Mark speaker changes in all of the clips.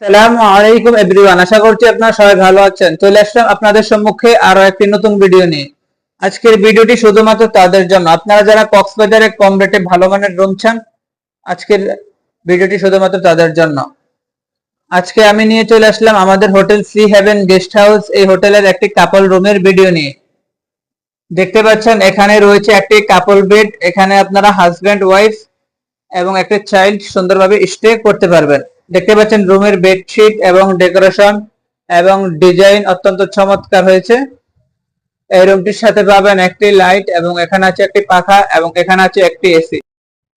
Speaker 1: আসসালামু আলাইকুম এভরিওয়ান, আশা করছি আপনারা সবাই ভালো আছেন। চলে আসলাম আপনাদের সম্মুখে আরো একটি নতুন ভিডিও নিয়ে। আজকের ভিডিওটি শুধুমাত্র তাদের জন্য, আপনারা যারা কক্সবাজারে কম রেটে ভালো মানের রুম চান, আজকের ভিডিওটি শুধুমাত্র তাদের জন্য। আজকে আমি নিয়ে চলে আসলাম আমাদের hotel Sea Heaven Guest House, এই হোটেলের একটি কাপল রুমের ভিডিও নিয়ে। দেখতে পাচ্ছেন এখানে রয়েছে একটি কাপল বেড, এখানে আপনারা হাজব্যান্ড ওয়াইফ এবং একটা চাইল্ড সুন্দরভাবে স্টে করতে পারবেন। দেখতে পাচ্ছেন রুমের বেডশিট এবং ডেকোরেশন এবং ডিজাইন অত্যন্ত চমৎকার হয়েছে। এই রুমটির সাথে পাবেন একটি লাইট এবং এখানে আছে একটি পাখা এবং এখানে আছে একটি এসি।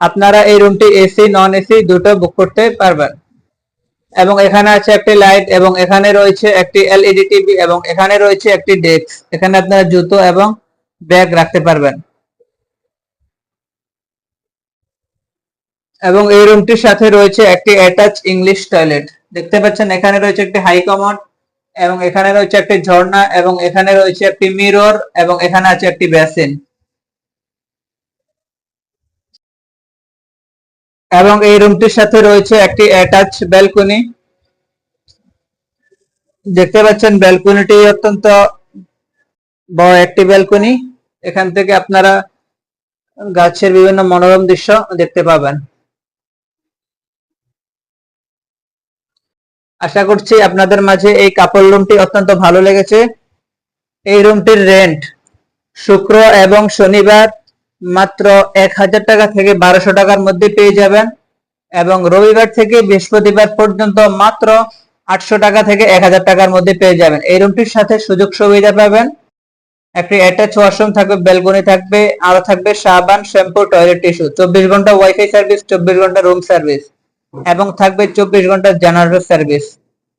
Speaker 1: আপনারা এই রুমটি এসি নন এসি দুটো বুক করতে পারবেন। এবং এখানে আছে একটি লাইট এবং এখানে রয়েছে একটি এলইডি টিভি এবং এখানে রয়েছে একটি ডেস্ক, এখানে আপনারা জুতো এবং ব্যাগ রাখতে পারবেন। এবং এই রুমটির সাথে রয়েছে একটি অ্যাটাচ ইংলিশ টয়লেট। দেখতে পাচ্ছেন এখানে রয়েছে একটি হাই কমোড এবং এখানে রয়েছে একটি ঝর্ণা এবং এখানে রয়েছে একটি মিরর এবং এখানে আছে একটি বেসিন। এবং এই রুমটির সাথে রয়েছে একটি অ্যাটাচ ব্যালকনি। দেখতে পাচ্ছেন ব্যালকনিটি অত্যন্ত বড় একটি ব্যালকনি, এখান থেকে আপনারা গাছের বিভিন্ন মনোরম দৃশ্য দেখতে পাবেন। আশা করছি আপনাদের মাঝে এই কাপড় রুমটি অত্যন্ত ভালো লেগেছে। এই রুমটির রেন্ট শুক্র এবং শনিবার মাত্র 1000 টাকা থেকে 1200 টাকার মধ্যে পেয়ে যাবেন এবং রবিবার থেকে বৃহস্পতিবার পর্যন্ত মাত্র 800 টাকা থেকে 1000 টাকার মধ্যে পেয়ে যাবেন। এই রুমটির সাথে সুযোগ সুবিধা পাবেন, একটি অ্যাটাচ ওয়াশরুম থাকবে, ব্যালকনি থাকবে, আরো থাকবে সাবান, শ্যাম্পু, টয়লেট টিস্যু, 24 ঘন্টা ওয়াইফাই সার্ভিস, 24 ঘন্টা রুম সার্ভিস এবং থাকবে 24 ঘন্টা জেনারেটর সার্ভিস।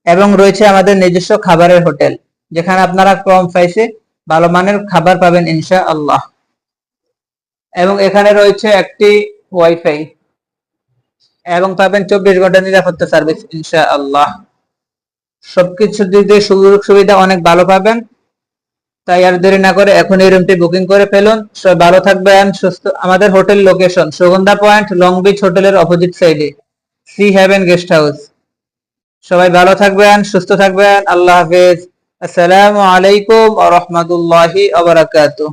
Speaker 1: এবং রয়েছে আমাদের নিজস্ব খাবারের হোটেল, যেখানে আপনারা কম প্রাইসে ভালো মানের খাবার পাবেন ইনশাআল্লাহ। এবং এখানে রয়েছে একটি ওয়াইফাই এবং পাবেন 24 ঘন্টা নিরাপত্তা সার্ভিস ইনশাআল্লাহ। সবকিছু দিক দিয়ে সুযোগ সুবিধা অনেক ভালো পাবেন, তাই আর দেরি না করে এখন এই রুমটি বুকিং করে ফেলুন। সবাই ভালো থাকবেন, সুস্থ। আমাদের hotel location Sugandha point, long beach হোটেলের অপোজিট সাইডে, সি হেভেন গেস্ট হাউস। সবাই ভালো থাকবেন, সুস্থ থাকবেন। আল্লাহ হাফেজ। আসসালামু আলাইকুম ওয়া রাহমাতুল্লাহি ওয়া বারাকাতুহু।